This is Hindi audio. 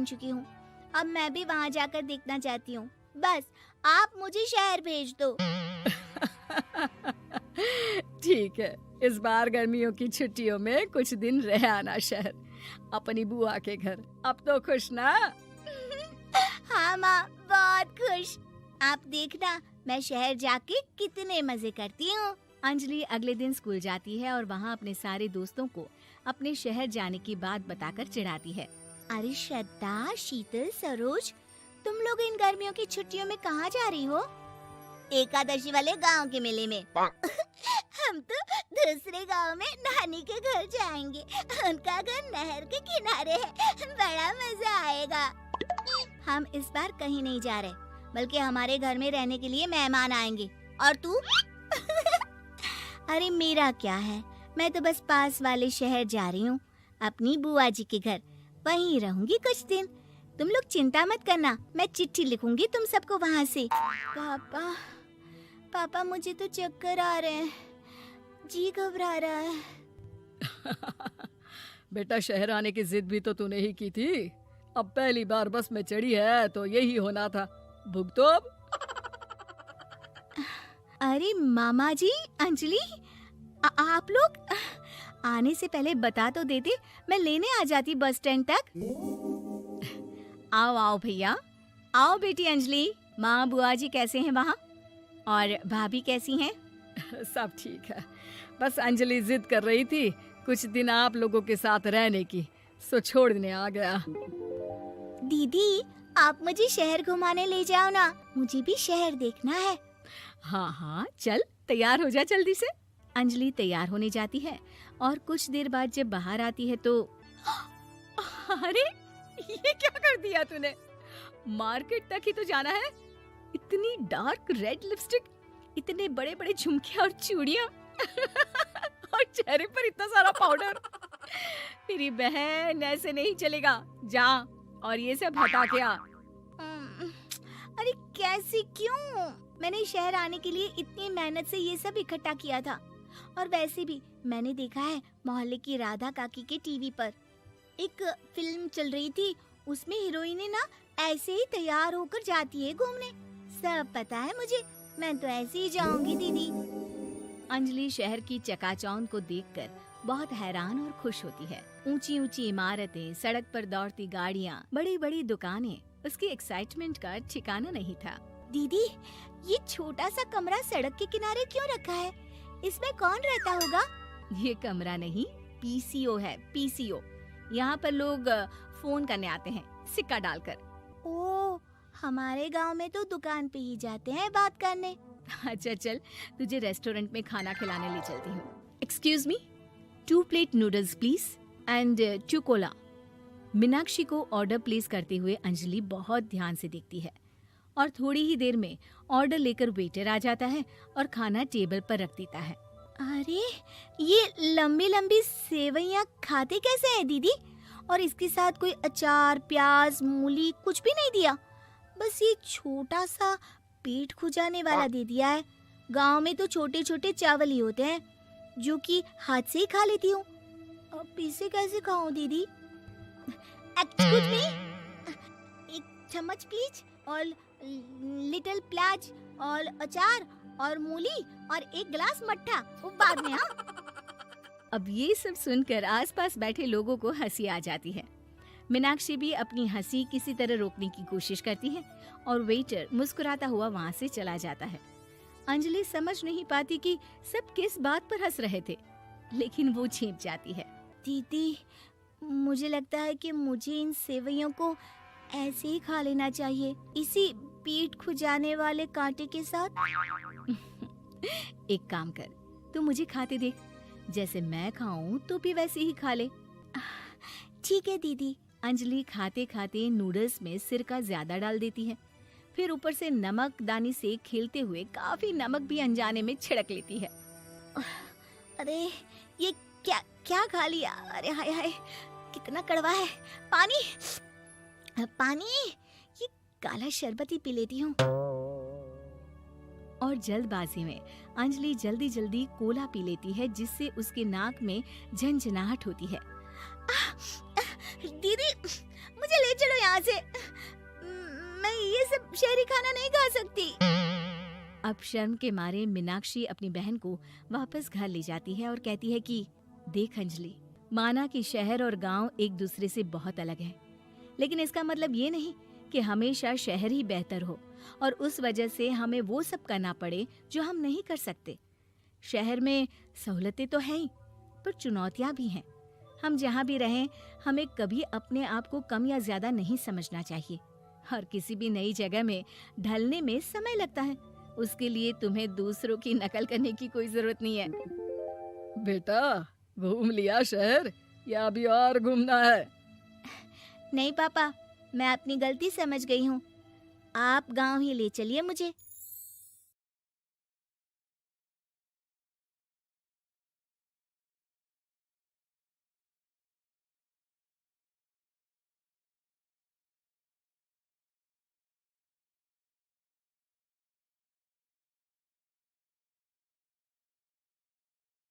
बन चुकी हूँ। अब मैं भी वहाँ जाकर देखना चाहती हूँ। बस आप मुझे शहर भेज दो। ठीक है, इस बार गर्मियों की छुट्टियों में कुछ दिन रह आना शहर, अपनी बुआ के घर। अब तो खुश ना? हाँ माँ, बहुत खुश। आप देखना मैं शहर जाके कितने मजे करती हूँ। अंजलि अगले दिन स्कूल जाती है और वहाँ अपने सारे दोस्तों को अपने शहर जाने की बात बताकर चिढ़ाती है। अरे श्रद्धा, शीतल, सरोज, तुम लोग इन गर्मियों की छुट्टियों में कहाँ जा रही हो? एकादशी वाले गांव के मेले में। हम तो दूसरे गांव में नानी के घर जाएंगे। उनका घर नहर के किनारे है, बड़ा मजा आएगा। हम इस बार कहीं नहीं जा रहे, बल्कि हमारे घर में रहने के लिए मेहमान आएंगे। और तू? अरे मेरा क्या है, मैं तो बस पास वाले शहर जा रही हूँ, अपनी बुआ जी के घर। वहीं रहूंगी कुछ दिन। तुम लोग चिंता मत करना, मैं चिट्ठी लिखूंगी तुम सबको वहाँ से। पापा मुझे तो चक्कर आ रहे हैं, जी घबरा रहा है। बेटा, शहर आने की जिद भी तो तूने ही की थी। अब पहली बार बस में चढ़ी है तो यही होना था। भुगतो अब। अरे मामा जी, अंजलि, आप लोग आने से पहले बता तो देते, मैं लेने आ जाती बस स्टैंड तक। आओ आओ भैया, आओ बेटी अंजलि। माँ बुआ जी कैसे हैं वहाँ? और भाभी कैसी हैं? सब ठीक है, बस अंजलि जिद कर रही थी कुछ दिन आप लोगों के साथ रहने की, सो छोड़ने आ गया। दीदी, आप मुझे शहर घुमाने ले जाओ ना, मुझे भी शहर देखना है। हाँ हाँ, चल तैयार हो जा जल्दी से। अंजलि तैयार होने जाती है और कुछ देर बाद जब बाहर आती है तो अरे ये क्या कर दिया तूने? मार्केट तक ही तो जाना है। इतनी डार्क रेड लिपस्टिक, इतने बड़े बड़े झुमके और चूड़ियां और चेहरे पर इतना सारा पाउडर। मेरी बहन, ऐसे नहीं चलेगा। जा और ये सब हटा के आ। अरे कैसे, क्यों? मैंने शहर आने के लिए इतनी मेहनत से ये सब इकट्ठा किया था। और वैसे भी मैंने देखा है मोहल्ले की राधा काकी के टीवी पर एक फिल्म चल रही थी, उसमें हीरोइन ना ऐसे ही तैयार होकर जाती है घूमने। सब पता है मुझे, मैं तो ऐसे ही जाऊंगी दीदी। अंजलि शहर की चकाचौंध को देखकर बहुत हैरान और खुश होती है। ऊंची ऊंची इमारतें, सड़क पर दौड़ती गाड़ियाँ, बड़ी बड़ी दुकानें, उसकी एक्साइटमेंट का ठिकाना नहीं था। दीदी, ये छोटा सा कमरा सड़क के किनारे क्यों रखा है? इसमें कौन रहता होगा? ये कमरा नहीं, पीसीओ है, पीसीओ। यहाँ पर लोग फोन करने आते हैं सिक्का डालकर। ओह, हमारे गांव में तो दुकान पे ही जाते हैं बात करने। अच्छा चल, तुझे रेस्टोरेंट में खाना खिलाने ले चलती हूँ। Excuse me, 2 plate noodles please and 2 Cola. Meenakshi को ऑर्डर प्लेस करते हुए अंजलि बहुत ध्यान से देखती है और थोड़ी ही देर में ऑर्डर लेकर वेटर आ जाता है और खाना टेबल पर रख देता है। अरे ये लंबी लंबी सेवइयाँ खाते कैसे हैं दीदी? और इसके साथ कोई अचार, प्याज, मूली कुछ भी नहीं दिया, बस ये छोटा सा पेट खुजाने वाला दे दिया है। गांव में तो छोटे छोटे चावल ही होते हैं जो कि हाथ से ही खा लेती हूँ। अब इसे कैसे खाऊं दीदी? एक्सक्यूज मी, एक चम्मच प्लीज, और लिटिल प्याज और अचार और मूली और एक गिलास मट्ठा, वो बाद में। हाँ, अब ये सब सुनकर आसपास बैठे लोगों को हंसी आ जाती है। मीनाक्षी भी अपनी हंसी किसी तरह रोकने की कोशिश करती है और वेटर मुस्कुराता हुआ वहाँ से चला जाता है। अंजलि समझ नहीं पाती कि सब किस बात पर हंस रहे थे, लेकिन वो छिप जाती है। दीदी, मुझे लगता है कि मुझे इन सेवइयों को ऐसे ही खा लेना चाहिए, इसी पेट खुजाने वाले कांटे के साथ। एक काम कर, तू मुझे खाते देख, जैसे मैं खाऊं तो भी वैसे ही खा ले। ठीक है दीदी। अंजलि खाते खाते नूडल्स में सिरका ज्यादा डाल देती है, फिर ऊपर से नमक दानी से खेलते हुए काफी नमक भी अनजाने में छिड़क लेती है। अरे ये क्या क्या खा लिया? अरे हाय हाय, कितना कड़वा है। पानी पानी, ये काला शरबत ही पी लेती हूँ। और जल्दबाजी में अंजलि जल्दी जल्दी कोला पी लेती है, जिससे उसके नाक में झंझनाहट होती है। दीदी, मुझे ले चलो यहाँ से। मैं ये सब शहरी खाना नहीं खा सकती। अब शर्म के मारे मीनाक्षी अपनी बहन को वापस घर ले जाती है और कहती है कि देख अंजलि, माना कि शहर और गांव एक दूसरे से बहुत अलग है, लेकिन इसका मतलब ये नहीं कि हमेशा शहर ही बेहतर हो और उस वजह से हमें वो सब करना पड़े जो हम नहीं कर सकते। शहर में सहूलतें तो हैं ही, पर चुनौतियां भी हैं। हम जहाँ भी रहें, हमें कभी अपने आप को कम या ज्यादा नहीं समझना चाहिए। और किसी भी नई जगह में ढलने में समय लगता है, उसके लिए तुम्हें दूसरों की नकल करने की कोई जरूरत नहीं है। बेटा, घूम लिया शहर या अभी और घूमना है? नहीं पापा, मैं अपनी गलती समझ गई हूँ। आप गांव ही ले चलिए मुझे।